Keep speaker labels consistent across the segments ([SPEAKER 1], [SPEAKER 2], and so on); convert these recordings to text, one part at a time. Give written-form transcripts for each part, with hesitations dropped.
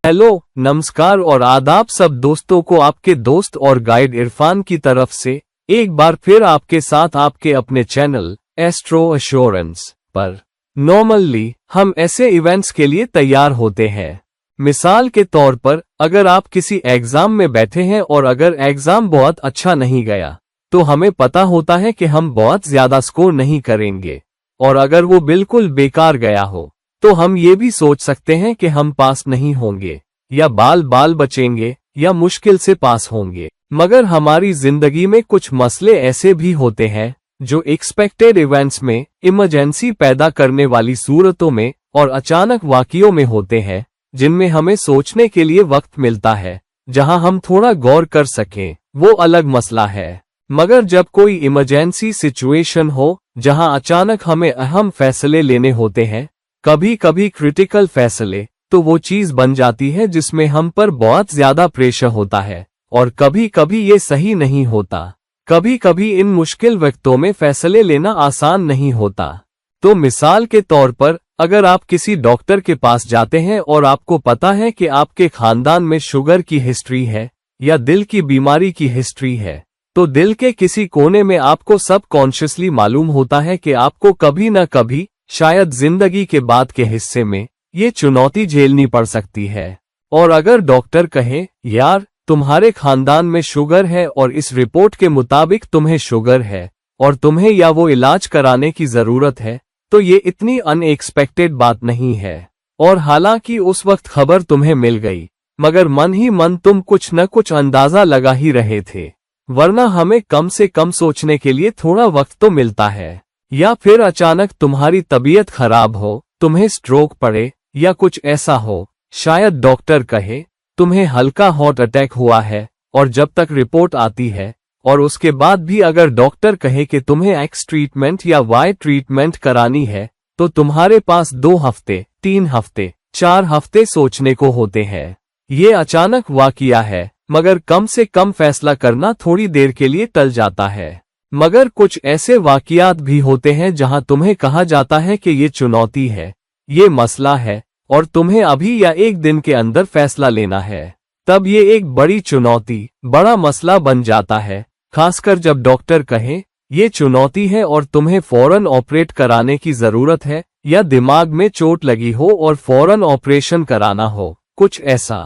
[SPEAKER 1] Hello, नमस्कार और आदाब सब दोस्तों को। आपके दोस्त और गाइड इरफान की तरफ से एक बार फिर आपके साथ आपके अपने चैनल एस्ट्रो एश्योरेंस पर। नॉर्मली हम ऐसे इवेंट्स के लिए तैयार होते हैं। मिसाल के तौर पर अगर आप किसी एग्जाम में बैठे हैं और अगर एग्जाम बहुत अच्छा नहीं गया तो हमें पता होता है कि हम बहुत ज्यादा स्कोर नहीं करेंगे, और अगर वो बिल्कुल बेकार गया हो तो हम ये भी सोच सकते हैं कि हम पास नहीं होंगे या बाल बचेंगे या मुश्किल से पास होंगे। मगर हमारी जिंदगी में कुछ मसले ऐसे भी होते हैं जो एक्सपेक्टेड इवेंट्स में, इमरजेंसी पैदा करने वाली सूरतों में और अचानक वाक़ियों में होते हैं, जिनमें हमें सोचने के लिए वक्त मिलता है, जहां हम थोड़ा गौर कर सकें, वो अलग मसला है। मगर जब कोई इमरजेंसी सिचुएशन हो जहां अचानक हमें अहम फैसले लेने होते हैं, कभी कभी क्रिटिकल फैसले, तो वो चीज बन जाती है जिसमें हम पर बहुत ज्यादा प्रेशर होता है और कभी कभी ये सही नहीं होता। कभी कभी इन मुश्किल वक्तों में फैसले लेना आसान नहीं होता। तो मिसाल के तौर पर अगर आप किसी डॉक्टर के पास जाते हैं और आपको पता है कि आपके खानदान में शुगर की हिस्ट्री है या दिल की बीमारी की हिस्ट्री है, तो दिल के किसी कोने में आपको सब कॉन्शियसली मालूम होता है कि आपको कभी न कभी, शायद जिंदगी के बाद के हिस्से में, ये चुनौती झेलनी पड़ सकती है। और अगर डॉक्टर कहे, यार तुम्हारे खानदान में शुगर है और इस रिपोर्ट के मुताबिक तुम्हें शुगर है और तुम्हें या वो इलाज कराने की जरूरत है, तो ये इतनी अनएक्सपेक्टेड बात नहीं है। और हालांकि उस वक्त खबर तुम्हें मिल गई, मगर मन ही मन तुम कुछ न कुछ अंदाजा लगा ही रहे थे, वरना हमें कम से कम सोचने के लिए थोड़ा वक्त तो मिलता है। या फिर अचानक तुम्हारी तबीयत खराब हो, तुम्हें स्ट्रोक पड़े या कुछ ऐसा हो, शायद डॉक्टर कहे तुम्हें हल्का हार्ट अटैक हुआ है, और जब तक रिपोर्ट आती है और उसके बाद भी अगर डॉक्टर कहे कि तुम्हें एक्स ट्रीटमेंट या वाई ट्रीटमेंट करानी है, तो तुम्हारे पास 2 हफ्ते, 3 हफ्ते, 4 हफ्ते सोचने को होते हैं। ये अचानक वाक़िया है, मगर कम से कम फैसला करना थोड़ी देर के लिए टल जाता है। मगर कुछ ऐसे वाक़ियात भी होते हैं जहां तुम्हें कहा जाता है कि ये चुनौती है, ये मसला है और तुम्हें अभी या एक दिन के अंदर फैसला लेना है। तब ये एक बड़ी चुनौती, बड़ा मसला बन जाता है, खासकर जब डॉक्टर कहे ये चुनौती है और तुम्हें फौरन ऑपरेट कराने की जरूरत है, या दिमाग में चोट लगी हो और फौरन ऑपरेशन कराना हो, कुछ ऐसा।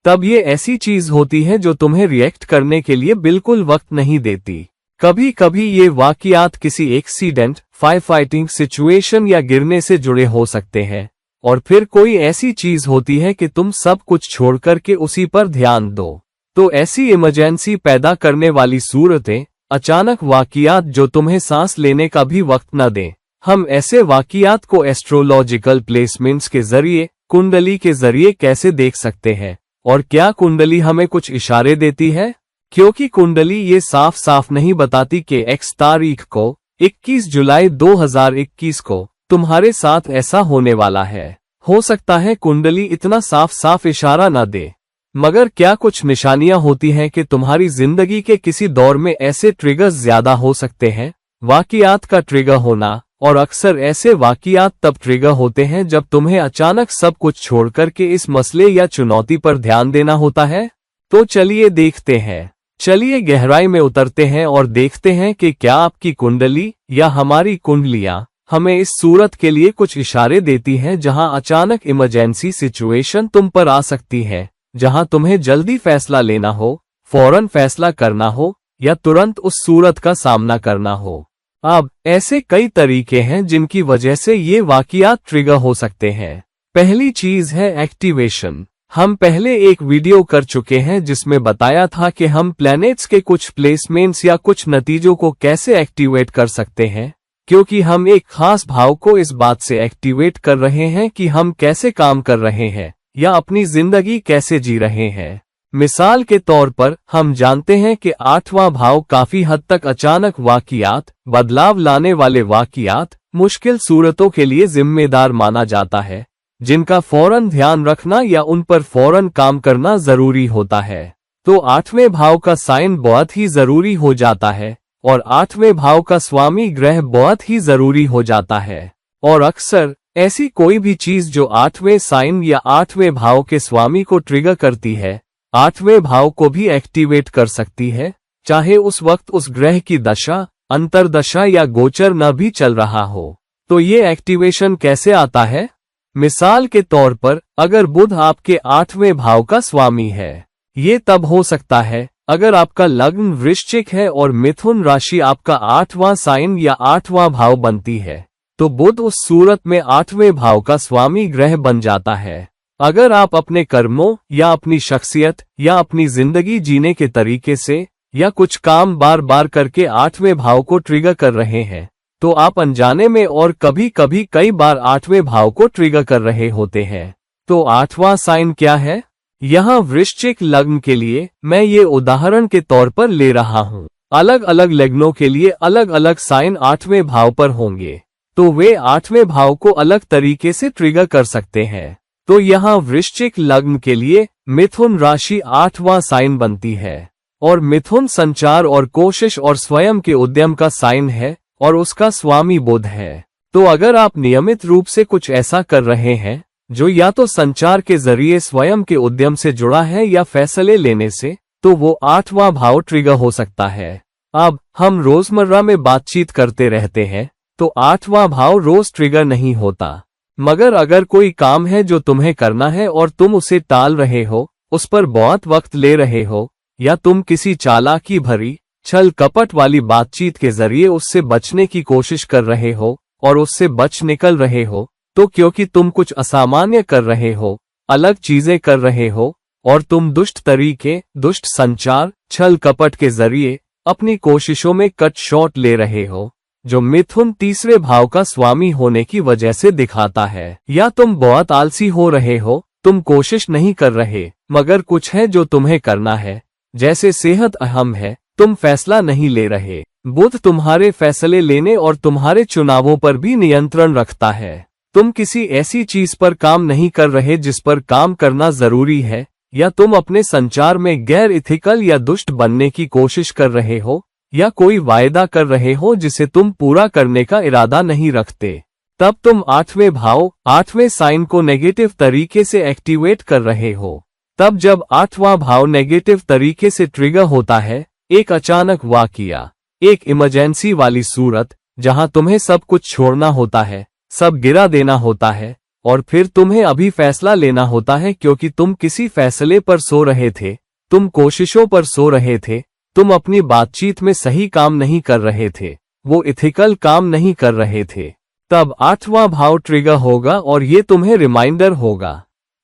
[SPEAKER 1] तब ये ऐसी चीज होती है जो तुम्हें रिएक्ट करने के लिए बिल्कुल वक्त नहीं देती। कभी कभी ये वाक़ियात किसी एक्सीडेंट, फायर फाइटिंग सिचुएशन या गिरने से जुड़े हो सकते हैं, और फिर कोई ऐसी चीज होती है कि तुम सब कुछ छोड़कर के उसी पर ध्यान दो। तो ऐसी इमरजेंसी पैदा करने वाली सूरतें, अचानक वाक़ियात जो तुम्हें सांस लेने का भी वक्त न दें, हम ऐसे वाक़ियात को एस्ट्रोलॉजिकल प्लेसमेंट्स के जरिए, कुंडली के जरिए कैसे देख सकते हैं, और क्या कुंडली हमें कुछ इशारे देती है? क्योंकि कुंडली ये साफ साफ नहीं बताती कि एक्स तारीख को, 21 जुलाई 2021 को तुम्हारे साथ ऐसा होने वाला है। हो सकता है कुंडली इतना साफ साफ इशारा न दे, मगर क्या कुछ निशानियां होती हैं कि तुम्हारी जिंदगी के किसी दौर में ऐसे ट्रिगर्स ज्यादा हो सकते हैं, वाक़ियात का ट्रिगर होना। और अक्सर ऐसे वाक़ियात तब ट्रिगर होते हैं जब तुम्हें अचानक सब कुछ छोड़कर के इस मसले या चुनौती पर ध्यान देना होता है। तो चलिए देखते हैं, चलिए गहराई में उतरते हैं और देखते हैं कि क्या आपकी कुंडली या हमारी कुंडलियां हमें इस सूरत के लिए कुछ इशारे देती हैं जहां अचानक इमरजेंसी सिचुएशन तुम पर आ सकती है, जहां तुम्हें जल्दी फैसला लेना हो, फौरन फैसला करना हो या तुरंत उस सूरत का सामना करना हो। अब ऐसे कई तरीके हैं जिनकी वजह से ये वाक़ियात ट्रिगर हो सकते हैं। पहली चीज है एक्टिवेशन। हम पहले एक वीडियो कर चुके हैं जिसमें बताया था कि हम प्लैनेट्स के कुछ प्लेसमेंट्स या कुछ नतीजों को कैसे एक्टिवेट कर सकते हैं, क्योंकि हम एक खास भाव को इस बात से एक्टिवेट कर रहे हैं कि हम कैसे काम कर रहे हैं या अपनी जिंदगी कैसे जी रहे हैं। मिसाल के तौर पर हम जानते हैं कि 8वां भाव काफी हद तक अचानक वाक़ियात, बदलाव लाने वाले वाक़ियात, मुश्किल सूरतों के लिए जिम्मेदार माना जाता है, जिनका फौरन ध्यान रखना या उन पर फौरन काम करना जरूरी होता है। तो 8वें भाव का साइन बहुत ही जरूरी हो जाता है और 8वें भाव का स्वामी ग्रह बहुत ही जरूरी हो जाता है। और अक्सर ऐसी कोई भी चीज जो 8वें साइन या 8वें भाव के स्वामी को ट्रिगर करती है, 8वें भाव को भी एक्टिवेट कर सकती है, चाहे उस वक्त उस ग्रह की दशा, अंतर्दशा या गोचर न भी चल रहा हो। तो ये एक्टिवेशन कैसे आता है? मिसाल के तौर पर अगर बुध आपके 8वें भाव का स्वामी है, ये तब हो सकता है अगर आपका लग्न वृश्चिक है और मिथुन राशि आपका 8वां साइन या 8वां भाव बनती है, तो बुध उस सूरत में 8वें भाव का स्वामी ग्रह बन जाता है। अगर आप अपने कर्मों या अपनी शख्सियत या अपनी जिंदगी जीने के तरीके से या कुछ काम बार बार करके 8वें भाव को ट्रिगर कर रहे हैं, तो आप अनजाने में और कभी कभी कई बार 8वें भाव को ट्रिगर कर रहे होते हैं। तो 8वां साइन क्या है? यहाँ वृश्चिक लग्न के लिए मैं ये उदाहरण के तौर पर ले रहा हूँ। अलग अलग लग्नों के लिए अलग अलग साइन 8वें भाव पर होंगे, तो वे 8वें भाव को अलग तरीके से ट्रिगर कर सकते हैं। तो यहाँ वृश्चिक लग्न के लिए मिथुन राशि 8वां साइन बनती है और मिथुन संचार और कोशिश और स्वयं के उद्यम का साइन है और उसका स्वामी बुध है। तो अगर आप नियमित रूप से कुछ ऐसा कर रहे हैं जो या तो संचार के जरिए स्वयं के उद्यम से जुड़ा है या फैसले लेने से, तो वो 8वां भाव ट्रिगर हो सकता है। अब हम रोजमर्रा में बातचीत करते रहते हैं, तो 8वां भाव रोज ट्रिगर नहीं होता, मगर अगर कोई काम है जो तुम्हें करना है और तुम उसे टाल रहे हो, उस पर बहुत वक्त ले रहे हो, या तुम किसी चालाकी भरी छल कपट वाली बातचीत के जरिए उससे बचने की कोशिश कर रहे हो और उससे बच निकल रहे हो, तो क्योंकि तुम कुछ असामान्य कर रहे हो, अलग चीजें कर रहे हो और तुम दुष्ट तरीके, दुष्ट संचार, छल कपट के जरिए अपनी कोशिशों में कट शॉट ले रहे हो, जो मिथुन तीसरे भाव का स्वामी होने की वजह से दिखाता है। या तुम बहुत आलसी हो रहे हो, तुम कोशिश नहीं कर रहे, मगर कुछ है जो तुम्हें करना है, जैसे सेहत अहम है, तुम फैसला नहीं ले रहे। बुध तुम्हारे फैसले लेने और तुम्हारे चुनावों पर भी नियंत्रण रखता है। तुम किसी ऐसी चीज पर काम नहीं कर रहे जिस पर काम करना जरूरी है, या तुम अपने संचार में गैर इथिकल या दुष्ट बनने की कोशिश कर रहे हो, या कोई वायदा कर रहे हो जिसे तुम पूरा करने का इरादा नहीं रखते। तब तुम 8वें भाव, 8वें साइन को नेगेटिव तरीके से एक्टिवेट कर रहे हो। तब जब 8वां भाव नेगेटिव तरीके से ट्रिगर होता है, एक अचानक वाकया, एक इमरजेंसी वाली सूरत, जहां तुम्हें सब कुछ छोड़ना होता है, सब गिरा देना होता है, और फिर तुम्हें अभी फैसला लेना होता है क्योंकि तुम किसी फैसले पर सो रहे थे, तुम कोशिशों पर सो रहे थे, तुम अपनी बातचीत में सही काम नहीं कर रहे थे, वो इथिकल काम नहीं कर रहे थे। तब 8वां भाव ट्रिगर होगा और ये तुम्हें रिमाइंडर होगा।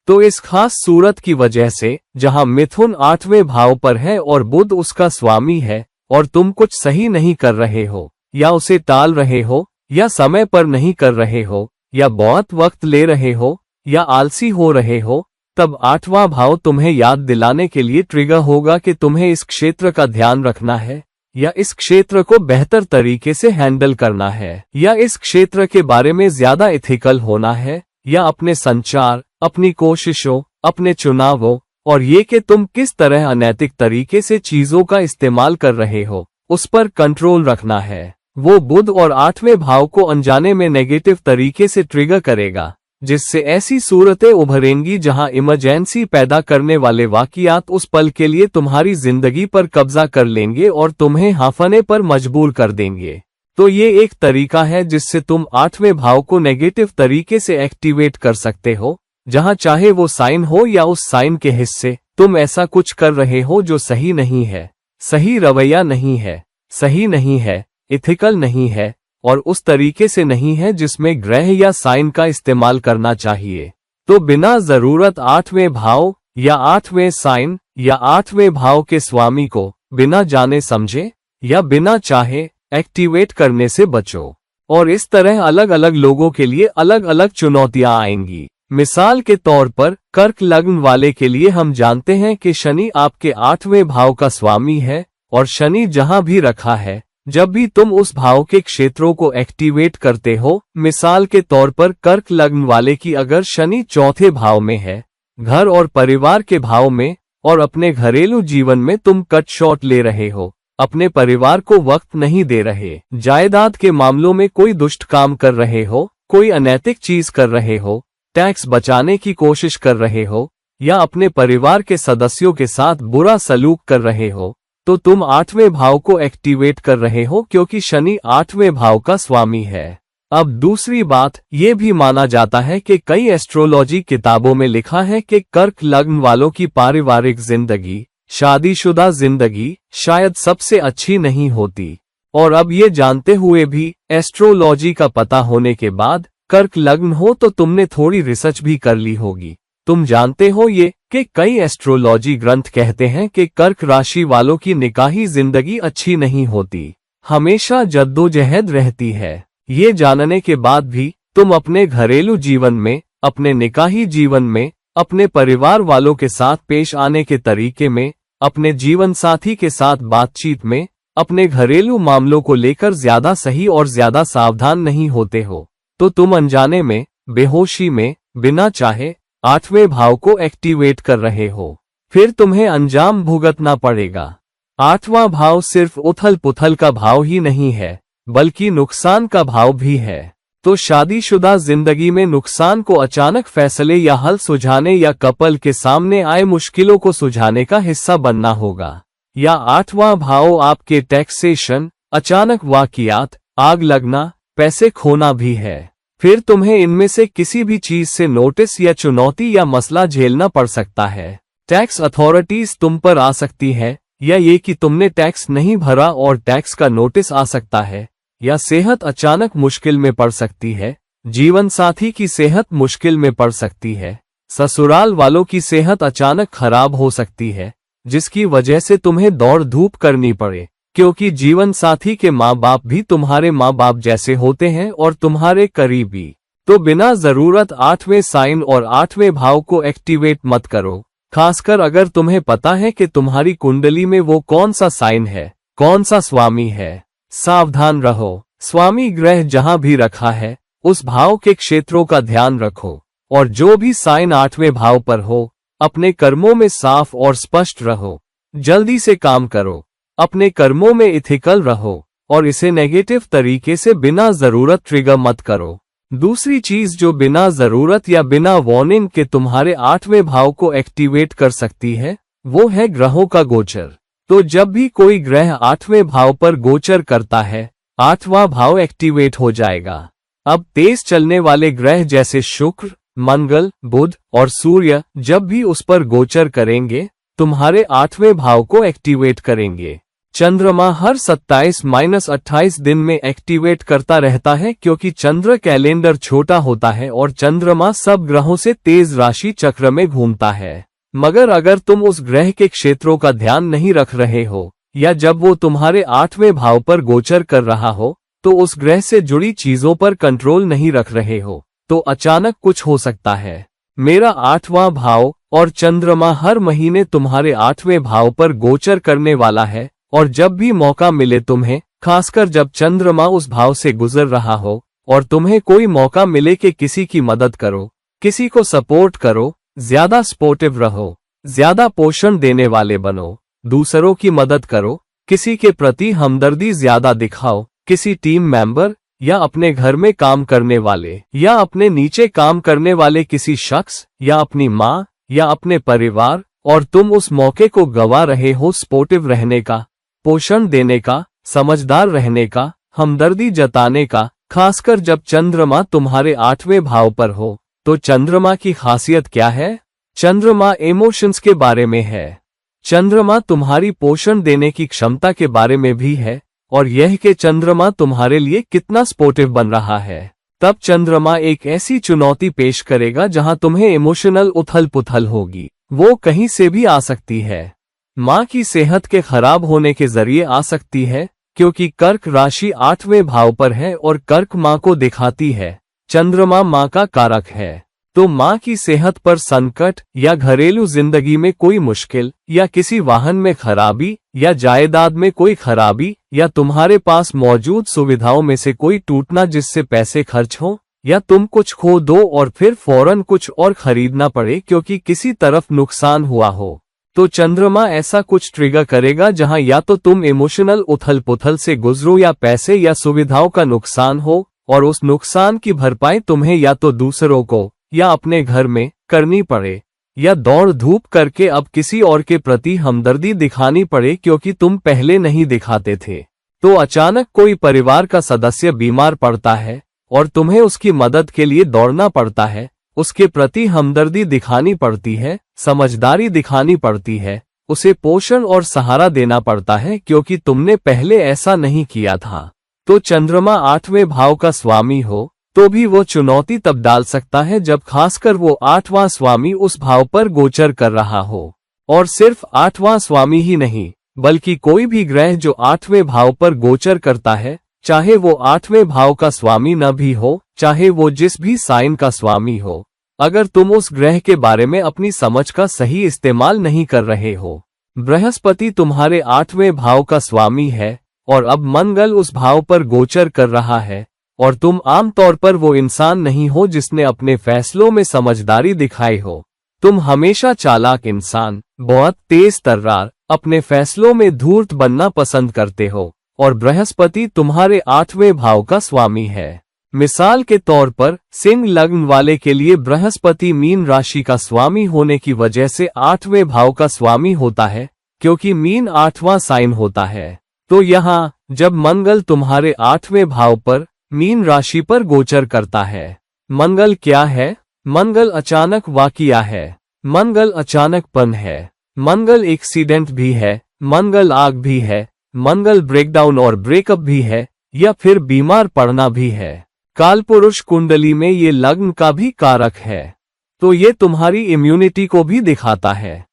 [SPEAKER 1] तो इस खास सूरत की वजह से, जहां मिथुन 8वें भाव पर है और बुध उसका स्वामी है, और तुम कुछ सही नहीं कर रहे हो, या उसे टाल रहे हो, या समय पर नहीं कर रहे हो, या बहुत वक्त ले रहे हो, या आलसी हो रहे हो, तब 8वां भाव तुम्हें याद दिलाने के लिए ट्रिगर होगा कि तुम्हें इस क्षेत्र का ध्यान रखना है, या इस क्षेत्र को बेहतर तरीके से हैंडल करना है, या इस क्षेत्र के बारे में ज्यादा इथिकल होना है, या अपने संचार, अपनी कोशिशों, अपने चुनावों, और ये कि तुम किस तरह अनैतिक तरीके से चीजों का इस्तेमाल कर रहे हो, उस पर कंट्रोल रखना है। वो बुध और 8वें भाव को अनजाने में नेगेटिव तरीके से ट्रिगर करेगा, जिससे ऐसी सूरतें उभरेंगी जहां इमरजेंसी पैदा करने वाले वाकयात उस पल के लिए तुम्हारी जिंदगी पर कब्जा कर लेंगे और तुम्हें हांफने पर मजबूर कर देंगे। तो ये एक तरीका है जिससे तुम 8वें भाव को नेगेटिव तरीके से एक्टिवेट कर सकते हो, जहां चाहे वो साइन हो या उस साइन के हिस्से, तुम ऐसा कुछ कर रहे हो जो सही नहीं है, सही रवैया नहीं है, सही नहीं है, इथिकल नहीं है, और उस तरीके से नहीं है जिसमें ग्रह या साइन का इस्तेमाल करना चाहिए। तो बिना जरूरत 8वें भाव या 8वें साइन या 8वें भाव के स्वामी को बिना जाने समझे या बिना चाहे एक्टिवेट करने से बचो। और इस तरह अलग अलग लोगों के लिए अलग अलग चुनौतियां आएंगी। मिसाल के तौर पर कर्क लग्न वाले के लिए हम जानते हैं कि शनि आपके 8वें भाव का स्वामी है, और शनि जहां भी रखा है, जब भी तुम उस भाव के क्षेत्रों को एक्टिवेट करते हो, मिसाल के तौर पर कर्क लग्न वाले की अगर शनि चौथे भाव में है, घर और परिवार के भाव में, और अपने घरेलू जीवन में तुम कट शॉट ले रहे हो, अपने परिवार को वक्त नहीं दे रहे, जायदाद के मामलों में कोई दुष्ट काम कर रहे हो, कोई अनैतिक चीज कर रहे हो, टैक्स बचाने की कोशिश कर रहे हो, या अपने परिवार के सदस्यों के साथ बुरा सलूक कर रहे हो, तो तुम 8वें भाव को एक्टिवेट कर रहे हो, क्योंकि शनि 8वें भाव का स्वामी है। अब दूसरी बात, ये भी माना जाता है कि कई एस्ट्रोलॉजी किताबों में लिखा है कि कर्क लग्न वालों की पारिवारिक जिंदगी, शादीशुदा जिंदगी शायद सबसे अच्छी नहीं होती। और अब ये जानते हुए भी, एस्ट्रोलॉजी का पता होने के बाद, कर्क लग्न हो तो तुमने थोड़ी रिसर्च भी कर ली होगी। तुम जानते हो ये कि कई एस्ट्रोलॉजी ग्रंथ कहते हैं कि कर्क राशि वालों की निकाही जिंदगी अच्छी नहीं होती, हमेशा जद्दोजहद रहती है। ये जानने के बाद भी तुम अपने घरेलू जीवन में, अपने निकाही जीवन में, अपने परिवार वालों के साथ पेश आने के तरीके में, अपने जीवन साथी के साथ बातचीत में, अपने घरेलू मामलों को लेकर ज्यादा सही और ज्यादा सावधान नहीं होते हो, तो तुम अनजाने में, बेहोशी में, बिना चाहे 8वें भाव को एक्टिवेट कर रहे हो। फिर तुम्हें अंजाम भुगतना पड़ेगा। 8वां भाव सिर्फ उथल पुथल का भाव ही नहीं है, बल्कि नुकसान का भाव भी है। तो शादीशुदा जिंदगी में नुकसान को अचानक फैसले या हल सुझाने या कपल के सामने आए मुश्किलों को सुझाने का हिस्सा बनना होगा। या 8वां भाव आपके टैक्सेशन, अचानक वाकियात, आग लगना, पैसे खोना भी है। फिर तुम्हें इनमें से किसी भी चीज से नोटिस या चुनौती या मसला झेलना पड़ सकता है। टैक्स अथॉरिटीज तुम पर आ सकती है, या ये कि तुमने टैक्स नहीं भरा और टैक्स का नोटिस आ सकता है। या सेहत अचानक मुश्किल में पड़ सकती है, जीवन साथी की सेहत मुश्किल में पड़ सकती है, ससुराल वालों की सेहत अचानक खराब हो सकती है, जिसकी वजह से तुम्हें दौड़ धूप करनी पड़े, क्योंकि जीवन साथी के माँ बाप भी तुम्हारे माँ बाप जैसे होते हैं और तुम्हारे करीबी। तो बिना जरूरत 8वें साइन और 8वें भाव को एक्टिवेट मत करो, खासकर अगर तुम्हें पता है कि तुम्हारी कुंडली में वो कौन सा साइन है, कौन सा स्वामी है। सावधान रहो, स्वामी ग्रह जहां भी रखा है, उस भाव के क्षेत्रों का ध्यान रखो, और जो भी साइन 8वें भाव पर हो, अपने कर्मों में साफ और स्पष्ट रहो। जल्दी से काम करो, अपने कर्मों में इथिकल रहो, और इसे नेगेटिव तरीके से बिना जरूरत ट्रिगर मत करो। दूसरी चीज जो बिना जरूरत या बिना वार्निंग के तुम्हारे 8वें भाव को एक्टिवेट कर सकती है, वो है ग्रहों का गोचर। तो जब भी कोई ग्रह 8वें भाव पर गोचर करता है, 8वां भाव एक्टिवेट हो जाएगा। अब तेज चलने वाले ग्रह जैसे शुक्र, मंगल, बुध और सूर्य जब भी उस पर गोचर करेंगे, तुम्हारे 8वें भाव को एक्टिवेट करेंगे। चंद्रमा हर 27-28 दिन में एक्टिवेट करता रहता है, क्योंकि चंद्र कैलेंडर छोटा होता है और चंद्रमा सब ग्रहों से तेज राशि चक्र में घूमता है। मगर अगर तुम उस ग्रह के क्षेत्रों का ध्यान नहीं रख रहे हो, या जब वो तुम्हारे 8वें भाव पर गोचर कर रहा हो, तो उस ग्रह से जुड़ी चीजों पर कंट्रोल नहीं रख रहे हो, तो अचानक कुछ हो सकता है। मेरा 8वां भाव और चंद्रमा हर महीने तुम्हारे 8वें भाव पर गोचर करने वाला है, और जब भी मौका मिले तुम्हें, खासकर जब चंद्रमा उस भाव से गुजर रहा हो, और तुम्हें कोई मौका मिले कि किसी की मदद करो, किसी को सपोर्ट करो, ज्यादा सपोर्टिव रहो, ज्यादा पोषण देने वाले बनो, दूसरों की मदद करो, किसी के प्रति हमदर्दी ज्यादा दिखाओ, किसी टीम मेंबर या अपने घर में काम करने वाले या अपने नीचे काम करने वाले किसी शख्स या अपनी माँ या अपने परिवार, और तुम उस मौके को गवा रहे हो सपोर्टिव रहने का, पोषण देने का, समझदार रहने का, हमदर्दी जताने का। खासकर जब चंद्रमा तुम्हारे 8वें भाव पर हो, तो चंद्रमा की खासियत क्या है? चंद्रमा इमोशंस के बारे में है। चंद्रमा तुम्हारी पोषण देने की क्षमता के बारे में भी है, और यह कि चंद्रमा तुम्हारे लिए कितना सपोर्टिव बन रहा है। तब चंद्रमा एक ऐसी चुनौती पेश करेगा जहां तुम्हें इमोशनल उथल पुथल होगी। वो कहीं से भी आ सकती है। माँ की सेहत के खराब होने के जरिए आ सकती है, क्योंकि कर्क राशि 8वें भाव पर है और कर्क माँ को दिखाती है। चंद्रमा माँ का कारक है, तो माँ की सेहत पर संकट या घरेलू जिंदगी में कोई मुश्किल या किसी वाहन में खराबी या जायदाद में कोई खराबी या तुम्हारे पास मौजूद सुविधाओं में से कोई टूटना जिससे पैसे खर्च हो, या तुम कुछ खो दो और फिर फौरन कुछ और खरीदना पड़े क्योंकि किसी तरफ नुकसान हुआ हो, तो चंद्रमा ऐसा कुछ ट्रिगर करेगा जहां या तो तुम इमोशनल उथल पुथल से गुजरो या पैसे या सुविधाओं का नुकसान हो, और उस नुकसान की भरपाई तुम्हें या तो दूसरों को या अपने घर में करनी पड़े, या दौड़ धूप करके अब किसी और के प्रति हमदर्दी दिखानी पड़े क्योंकि तुम पहले नहीं दिखाते थे। तो अचानक कोई परिवार का सदस्य बीमार पड़ता है और तुम्हें उसकी मदद के लिए दौड़ना पड़ता है, उसके प्रति हमदर्दी दिखानी पड़ती है, समझदारी दिखानी पड़ती है, उसे पोषण और सहारा देना पड़ता है क्योंकि तुमने पहले ऐसा नहीं किया था। तो चंद्रमा 8वें भाव का स्वामी हो तो भी वो चुनौती तब डाल सकता है जब खासकर वो 8वां स्वामी उस भाव पर गोचर कर रहा हो। और सिर्फ 8वां स्वामी ही नहीं, बल्कि कोई भी ग्रह जो 8वें भाव पर गोचर करता है, चाहे वो 8वें भाव का स्वामी न भी हो, चाहे वो जिस भी साइन का स्वामी हो, अगर तुम उस ग्रह के बारे में अपनी समझ का सही इस्तेमाल नहीं कर रहे हो। बृहस्पति तुम्हारे 8वें भाव का स्वामी है और अब मंगल उस भाव पर गोचर कर रहा है, और तुम आमतौर पर वो इंसान नहीं हो जिसने अपने फैसलों में समझदारी दिखाई हो। तुम हमेशा चालाक इंसान, बहुत तेज तर्रार, अपने फैसलों में धूर्त बनना पसंद करते हो, और बृहस्पति तुम्हारे 8वें भाव का स्वामी है। मिसाल के तौर पर सिंह लग्न वाले के लिए बृहस्पति मीन राशि का स्वामी होने की वजह से 8वें भाव का स्वामी होता है, क्योंकि मीन 8वां साइन होता है। तो यहाँ जब मंगल तुम्हारे 8वें भाव पर मीन राशि पर गोचर करता है, मंगल क्या है? मंगल अचानक वाकिया है, मंगल अचानकपन है, मंगल एक्सीडेंट भी है, मंगल आग भी है, मंगल ब्रेकडाउन और ब्रेकअप भी है, या फिर बीमार पड़ना भी है। कालपुरुष कुंडली में ये लग्न का भी कारक है, तो ये तुम्हारी इम्यूनिटी को भी दिखाता है।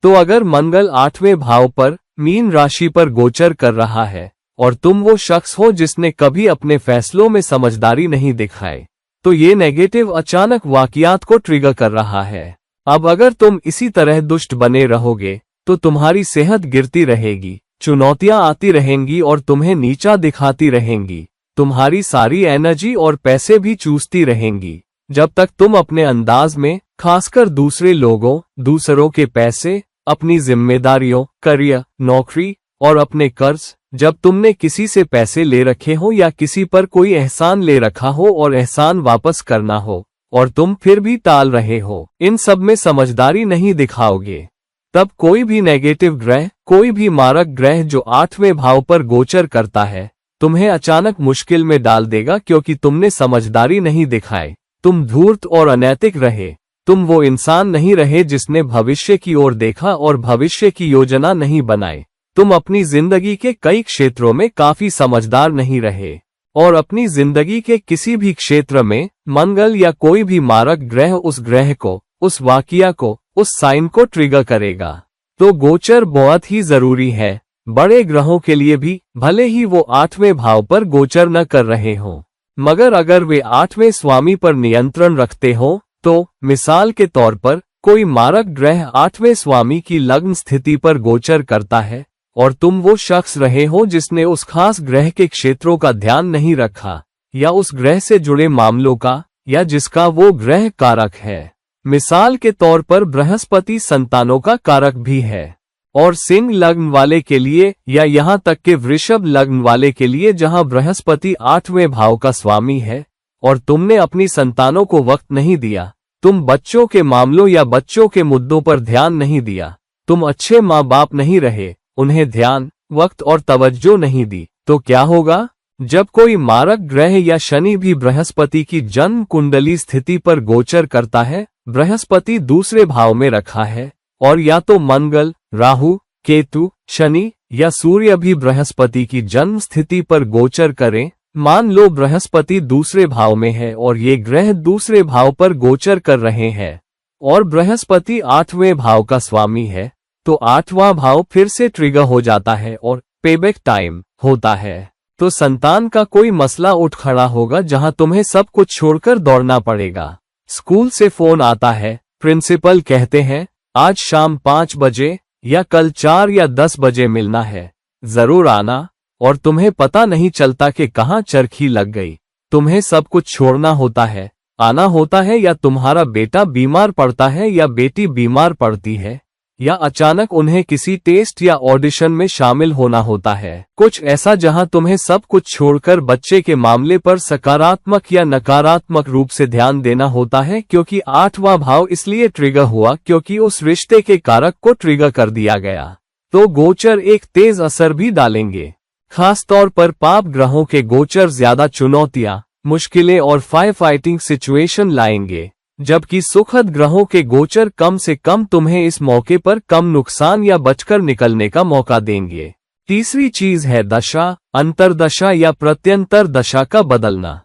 [SPEAKER 1] तो अगर मंगल 8वें भाव पर मीन राशि पर गोचर कर रहा है और तुम वो शख्स हो जिसने कभी अपने फैसलों में समझदारी नहीं दिखाई, तो ये नेगेटिव अचानक वाकयात को ट्रिगर कर रहा है। अब अगर तुम इसी तरह दुष्ट बने रहोगे तो तुम्हारी सेहत गिरती रहेगी, चुनौतियां आती रहेंगी और तुम्हें नीचा दिखाती रहेंगी। तुम्हारी सारी एनर्जी और पैसे भी चूसती रहेंगी जब तक तुम अपने अंदाज में, खासकर दूसरे लोगों, दूसरों के पैसे, अपनी जिम्मेदारियों, करियर, नौकरी और अपने कर्ज, जब तुमने किसी से पैसे ले रखे हो या किसी पर कोई एहसान ले रखा हो और एहसान वापस करना हो और तुम फिर भी टाल रहे हो, इन सब में समझदारी नहीं दिखाओगे, तब कोई भी नेगेटिव ग्रह, कोई भी मारक ग्रह जो 8वें भाव पर गोचर करता है, तुम्हें अचानक मुश्किल में डाल देगा क्योंकि तुमने समझदारी नहीं दिखाई। तुम धूर्त और अनैतिक रहे, तुम वो इंसान नहीं रहे जिसने भविष्य की ओर देखा और भविष्य की योजना नहीं बनाई। तुम अपनी जिंदगी के कई क्षेत्रों में काफी समझदार नहीं रहे, और अपनी जिंदगी के किसी भी क्षेत्र में मंगल या कोई भी मारक ग्रह उस ग्रह को, उस वाकिया को, उस साइन को ट्रिगर करेगा। तो गोचर बहुत ही जरूरी है, बड़े ग्रहों के लिए भी, भले ही वो 8वें भाव पर गोचर न कर रहे हो, मगर अगर वे 8वें स्वामी पर नियंत्रण रखते हो, तो मिसाल के तौर पर कोई मारक ग्रह 8वें स्वामी की लग्न स्थिति पर गोचर करता है और तुम वो शख्स रहे हो जिसने उस खास ग्रह के क्षेत्रों का ध्यान नहीं रखा, या उस ग्रह से जुड़े मामलों का, या जिसका वो ग्रह कारक है। मिसाल के तौर पर बृहस्पति संतानों का कारक भी है, और सिंह लग्न वाले के लिए, या यहाँ तक के वृषभ लग्न वाले के लिए जहाँ बृहस्पति 8वें भाव का स्वामी है, और तुमने अपनी संतानों को वक्त नहीं दिया, तुम बच्चों के मामलों या बच्चों के मुद्दों पर ध्यान नहीं दिया, तुम अच्छे माँ बाप नहीं रहे, उन्हें ध्यान, वक्त और तवज्जो नहीं दी, तो क्या होगा? जब कोई मारक ग्रह या शनि भी बृहस्पति की जन्म कुंडली स्थिति पर गोचर करता है, बृहस्पति दूसरे भाव में रखा है, और या तो मंगल, राहु, केतु, शनि या सूर्य भी बृहस्पति की जन्म स्थिति पर गोचर करें। मान लो बृहस्पति दूसरे भाव में है और ये ग्रह दूसरे भाव पर गोचर कर रहे हैं, और बृहस्पति 8वें भाव का स्वामी है, तो 8वां भाव फिर से ट्रिगर हो जाता है और पेबैक टाइम होता है। तो संतान का कोई मसला उठ खड़ा होगा जहां तुम्हें सब कुछ छोड़कर दौड़ना पड़ेगा। स्कूल से फोन आता है, प्रिंसिपल कहते हैं आज शाम 5 बजे या कल 4 या 10 बजे मिलना है, जरूर आना, और तुम्हें पता नहीं चलता कि कहाँ चरखी लग गई। तुम्हें सब कुछ छोड़ना होता है, आना होता है, या तुम्हारा बेटा बीमार पड़ता है या बेटी बीमार पड़ती है, या अचानक उन्हें किसी टेस्ट या ऑडिशन में शामिल होना होता है। कुछ ऐसा जहां तुम्हें सब कुछ छोड़कर बच्चे के मामले पर सकारात्मक या नकारात्मक रूप से ध्यान देना होता है, क्योंकि 8वां भाव इसलिए ट्रिगर हुआ क्योंकि उस रिश्ते के कारक को ट्रिगर कर दिया गया। तो गोचर एक तेज असर भी डालेंगे। खासतौर पर पाप ग्रहों के गोचर ज्यादा चुनौतियां, मुश्किलें और फाइटिंग सिचुएशन लाएंगे, जबकि सुखद ग्रहों के गोचर कम से कम तुम्हें इस मौके पर कम नुकसान या बचकर निकलने का मौका देंगे। तीसरी चीज है दशा, अंतर्दशा या प्रत्यंतर दशा का बदलना।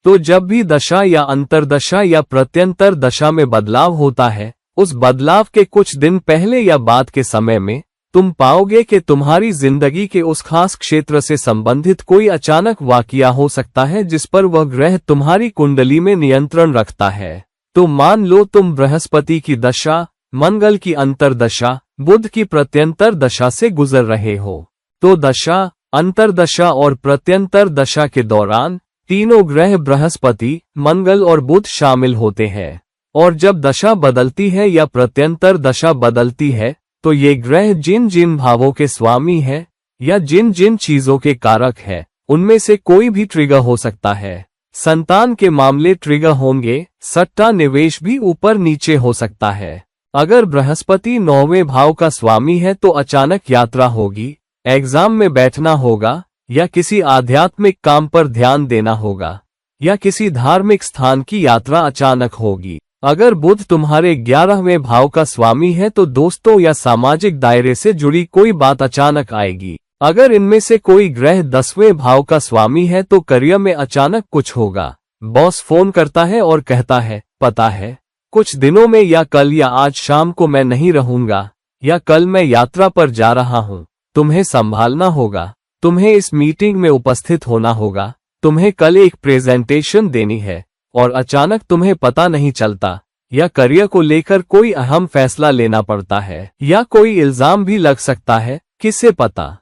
[SPEAKER 1] तो जब भी दशा या अंतर्दशा या प्रत्यंतर दशा में बदलाव होता है, उस बदलाव के कुछ दिन पहले या बाद के समय में तुम पाओगे कि तुम्हारी जिंदगी के उस खास क्षेत्र से संबंधित कोई अचानक वाकया हो सकता है जिस पर वह ग्रह तुम्हारी कुंडली में नियंत्रण रखता है। तो मान लो तुम बृहस्पति की दशा, मंगल की अंतर्दशा, बुध की प्रत्यंतर दशा से गुजर रहे हो। तो दशा, अंतर्दशा और प्रत्यंतर दशा के दौरान तीनों ग्रह बृहस्पति, मंगल और बुध शामिल होते हैं। और जब दशा बदलती है या प्रत्यंतर दशा बदलती है, तो ये ग्रह जिन जिन भावों के स्वामी है या जिन जिन चीजों के कारक है, उनमें से कोई भी ट्रिगर हो सकता है। संतान के मामले ट्रिगर होंगे, सट्टा निवेश भी ऊपर नीचे हो सकता है। अगर बृहस्पति 9वें भाव का स्वामी है तो अचानक यात्रा होगी, एग्जाम में बैठना होगा, या किसी आध्यात्मिक काम पर ध्यान देना होगा, या किसी धार्मिक स्थान की यात्रा अचानक होगी। अगर बुध तुम्हारे 11वें भाव का स्वामी है तो दोस्तों या सामाजिक दायरे से जुड़ी कोई बात अचानक आएगी। अगर इनमें से कोई ग्रह 10वें भाव का स्वामी है तो करियर में अचानक कुछ होगा। बॉस फोन करता है और कहता है, पता है, कुछ दिनों में या कल या आज शाम को मैं नहीं रहूंगा, या कल मैं यात्रा पर जा रहा हूं। तुम्हें संभालना होगा, तुम्हें इस मीटिंग में उपस्थित होना होगा, तुम्हें कल एक प्रेजेंटेशन देनी है, और अचानक तुम्हें पता नहीं चलता, या करियर को लेकर कोई अहम फैसला लेना पड़ता है, या कोई इल्जाम भी लग सकता है, किसे पता।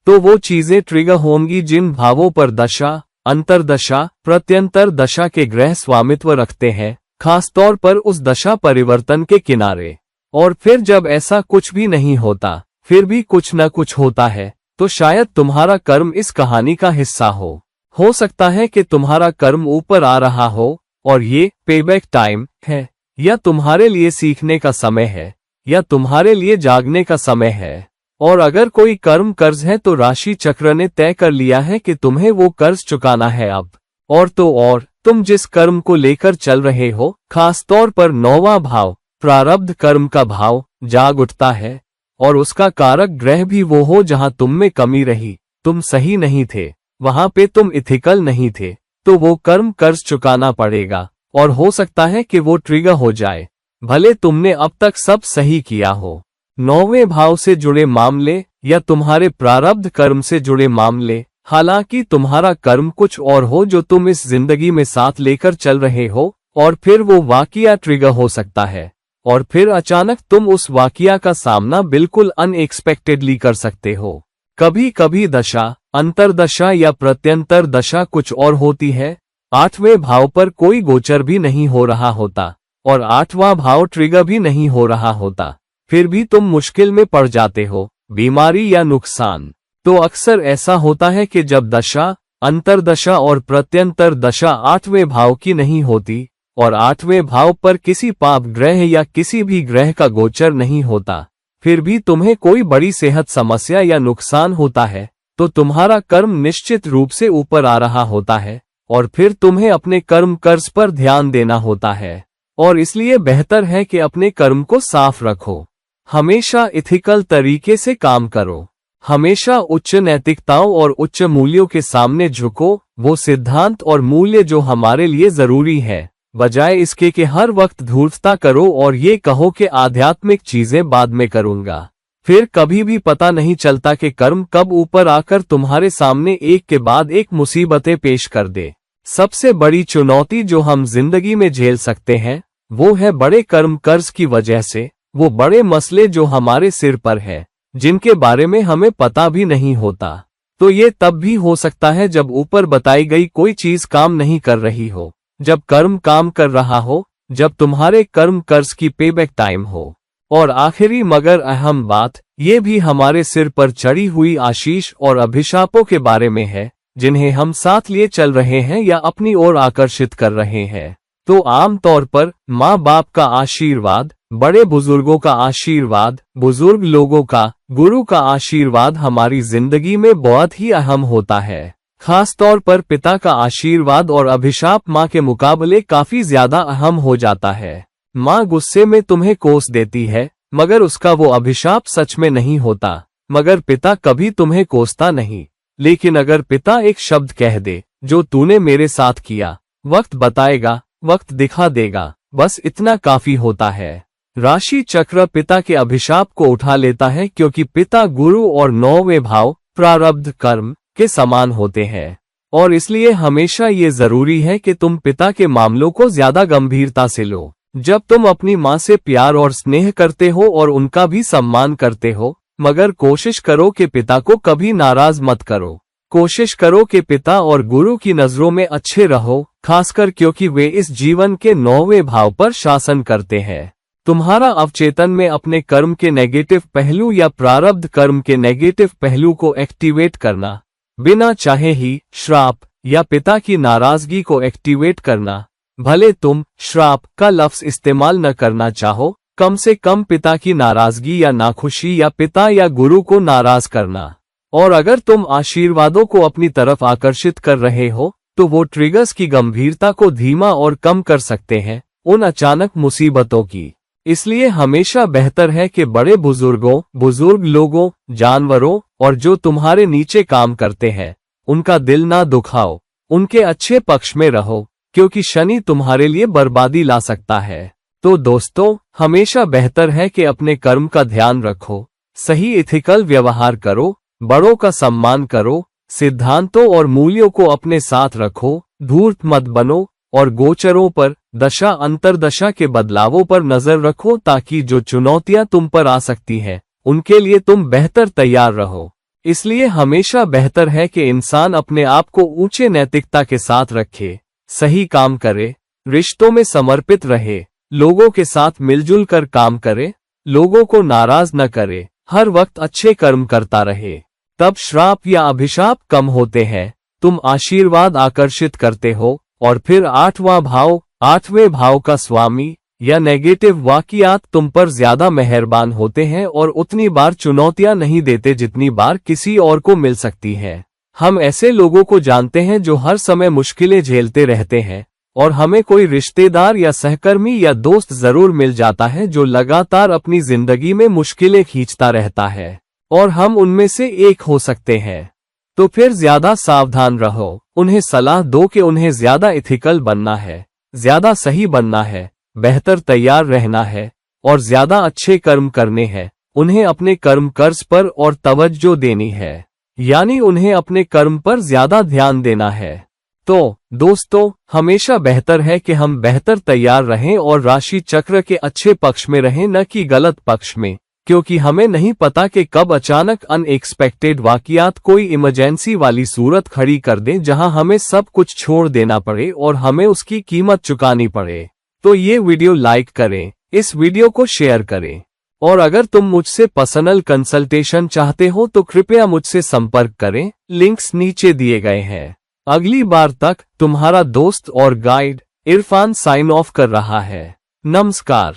[SPEAKER 1] तो वो चीजें ट्रिगर होंगी जिन भावों पर दशा, अंतर्दशा, प्रत्यंतर दशा के ग्रह स्वामित्व रखते हैं, खासतौर पर उस दशा परिवर्तन के किनारे। और फिर जब ऐसा कुछ भी नहीं होता, फिर भी कुछ न कुछ होता है, तो शायद तुम्हारा कर्म इस कहानी का हिस्सा हो। हो सकता है कि तुम्हारा कर्म ऊपर आ रहा हो और ये पेबैक टाइम है, या तुम्हारे लिए सीखने का समय है, या तुम्हारे लिए जागने का समय है। और अगर कोई कर्म कर्ज है तो राशि चक्र ने तय कर लिया है कि तुम्हें वो कर्ज चुकाना है अब। और तो और तुम जिस कर्म को लेकर चल रहे हो, खासतौर पर 9वां भाव, प्रारब्ध कर्म का भाव, जाग उठता है, और उसका कारक ग्रह भी वो हो जहां तुम में कमी रही, तुम सही नहीं थे, वहां पे तुम इथिकल नहीं थे, तो वो कर्म कर्ज चुकाना पड़ेगा। और हो सकता है कि वो ट्रिगर हो जाए, भले तुमने अब तक सब सही किया हो। 9वें भाव से जुड़े मामले या तुम्हारे प्रारब्ध कर्म से जुड़े मामले, हालांकि तुम्हारा कर्म कुछ और हो जो तुम इस जिंदगी में साथ लेकर चल रहे हो, और फिर वो वाकया ट्रिगर हो सकता है, और फिर अचानक तुम उस वाकया का सामना बिल्कुल अनएक्सपेक्टेडली कर सकते हो। कभी कभी दशा, अंतर्दशा या प्रत्यंतर दशा कुछ और होती है। 8वें भाव पर कोई गोचर भी नहीं हो रहा होता, और 8वां भाव ट्रिगर भी नहीं हो रहा होता, फिर भी तुम मुश्किल में पड़ जाते हो, बीमारी या नुकसान। तो अक्सर ऐसा होता है कि जब दशा, अंतर्दशा और प्रत्यंतर दशा 8वें भाव की नहीं होती, और 8वें भाव पर किसी पाप ग्रह या किसी भी ग्रह का गोचर नहीं होता, फिर भी तुम्हें कोई बड़ी सेहत समस्या या नुकसान होता है, तो तुम्हारा कर्म निश्चित रूप से ऊपर आ रहा होता है, और फिर तुम्हें अपने कर्म कर्ज पर ध्यान देना होता है। और इसलिए बेहतर है कि अपने कर्म को साफ रखो, हमेशा इथिकल तरीके से काम करो, हमेशा उच्च नैतिकताओं और उच्च मूल्यों के सामने झुको, वो सिद्धांत और मूल्य जो हमारे लिए जरूरी है, बजाय इसके कि हर वक्त धूर्तता करो और ये कहो कि आध्यात्मिक चीजें बाद में करूंगा। फिर कभी भी पता नहीं चलता कि कर्म कब ऊपर आकर तुम्हारे सामने एक के बाद एक मुसीबतें पेश कर दे। सबसे बड़ी चुनौती जो हम जिंदगी में झेल सकते हैं, वो है बड़े कर्म कर्ज की वजह से वो बड़े मसले जो हमारे सिर पर है, जिनके बारे में हमें पता भी नहीं होता। तो ये तब भी हो सकता है जब ऊपर बताई गई कोई चीज काम नहीं कर रही हो, जब कर्म काम कर रहा हो, जब तुम्हारे कर्म कर्ज की पेबैक टाइम हो। और आखिरी मगर अहम बात, ये भी हमारे सिर पर चढ़ी हुई आशीष और अभिशापों के बारे में है, जिन्हें हम साथ लिए चल रहे हैं या अपनी ओर आकर्षित कर रहे हैं। तो आम तौर पर माँ बाप का आशीर्वाद, बड़े बुजुर्गों का आशीर्वाद, बुजुर्ग लोगों का, गुरु का आशीर्वाद हमारी जिंदगी में बहुत ही अहम होता है। खास तौर पर पिता का आशीर्वाद और अभिशाप माँ के मुकाबले काफी ज्यादा अहम हो जाता है। माँ गुस्से में तुम्हें कोस देती है, मगर उसका वो अभिशाप सच में नहीं होता। मगर पिता कभी तुम्हें कोसता नहीं। लेकिन अगर पिता एक शब्द कह दे, जो तूने मेरे साथ किया, वक्त बताएगा, वक्त दिखा देगा, बस इतना काफी होता है। राशि चक्र पिता के अभिशाप को उठा लेता है, क्योंकि पिता गुरु और 9वें भाव प्रारब्ध कर्म के समान होते हैं। और इसलिए हमेशा ये जरूरी है कि तुम पिता के मामलों को ज्यादा गंभीरता से लो। जब तुम अपनी माँ से प्यार और स्नेह करते हो और उनका भी सम्मान करते हो, मगर कोशिश करो कि पिता को कभी नाराज मत करो। कोशिश करो कि पिता और गुरु की नजरों में अच्छे रहो, खासकर क्योंकि वे इस जीवन के 9वें भाव पर शासन करते हैं। तुम्हारा अवचेतन में अपने कर्म के नेगेटिव पहलू या प्रारब्ध कर्म के नेगेटिव पहलू को एक्टिवेट करना, बिना चाहे ही श्राप या पिता की नाराजगी को एक्टिवेट करना। भले तुम श्राप का लफ्ज इस्तेमाल न करना चाहो, कम से कम पिता की नाराजगी या नाखुशी या पिता या गुरु को नाराज करना। और अगर तुम आशीर्वादों को अपनी तरफ आकर्षित कर रहे हो, तो वो ट्रिगर्स की गंभीरता को धीमा और कम कर सकते हैं, उन अचानक मुसीबतों की। इसलिए हमेशा बेहतर है कि बड़े बुजुर्गों, बुजुर्ग लोगों, जानवरों और जो तुम्हारे नीचे काम करते हैं, उनका दिल ना दुखाओ, उनके अच्छे पक्ष में रहो, क्योंकि शनि तुम्हारे लिए बर्बादी ला सकता है। तो दोस्तों, हमेशा बेहतर है कि अपने कर्म का ध्यान रखो, सही इथिकल व्यवहार करो, बड़ों का सम्मान करो, सिद्धांतों और मूल्यों को अपने साथ रखो, धूर्त मत बनो और गोचरों पर, दशा अंतरदशा के बदलावों पर नजर रखो, ताकि जो चुनौतियां तुम पर आ सकती हैं, उनके लिए तुम बेहतर तैयार रहो। इसलिए हमेशा बेहतर है कि इंसान अपने आप को ऊंचे नैतिकता के साथ रखे, सही काम करे, रिश्तों में समर्पित रहे, लोगों के साथ मिलजुल कर काम करे, लोगों को नाराज न करे, हर वक्त अच्छे कर्म करता रहे। तब श्राप या अभिशाप कम होते हैं, तुम आशीर्वाद आकर्षित करते हो, और फिर 8वां भाव, 8वें भाव का स्वामी या नेगेटिव वाकियात तुम पर ज्यादा मेहरबान होते हैं और उतनी बार चुनौतियां नहीं देते जितनी बार किसी और को मिल सकती है। हम ऐसे लोगों को जानते हैं जो हर समय मुश्किलें झेलते रहते हैं, और हमें कोई रिश्तेदार या सहकर्मी या दोस्त जरूर मिल जाता है जो लगातार अपनी जिंदगी में मुश्किलें खींचता रहता है, और हम उनमें से एक हो सकते हैं। तो फिर ज्यादा सावधान रहो, उन्हें सलाह दो कि उन्हें ज्यादा इथिकल बनना है, ज्यादा सही बनना है, बेहतर तैयार रहना है और ज्यादा अच्छे कर्म करने हैं। उन्हें अपने कर्म कर्ज पर और तवज्जो देनी है, यानी उन्हें अपने कर्म पर ज्यादा ध्यान देना है। तो दोस्तों, हमेशा बेहतर है कि हम बेहतर तैयार रहें और राशि चक्र के अच्छे पक्ष में रहें, न कि गलत पक्ष में, क्योंकि हमें नहीं पता कि कब अचानक अनएक्सपेक्टेड वाकियात कोई इमरजेंसी वाली सूरत खड़ी कर दें जहां हमें सब कुछ छोड़ देना पड़े और हमें उसकी कीमत चुकानी पड़े। तो ये वीडियो लाइक करें, इस वीडियो को शेयर करें, और अगर तुम मुझसे पर्सनल कंसल्टेशन चाहते हो तो कृपया मुझसे संपर्क करें, लिंक्स नीचे दिए गए हैं। अगली बार तक तुम्हारा दोस्त और गाइड इरफान साइन ऑफ कर रहा है। नमस्कार।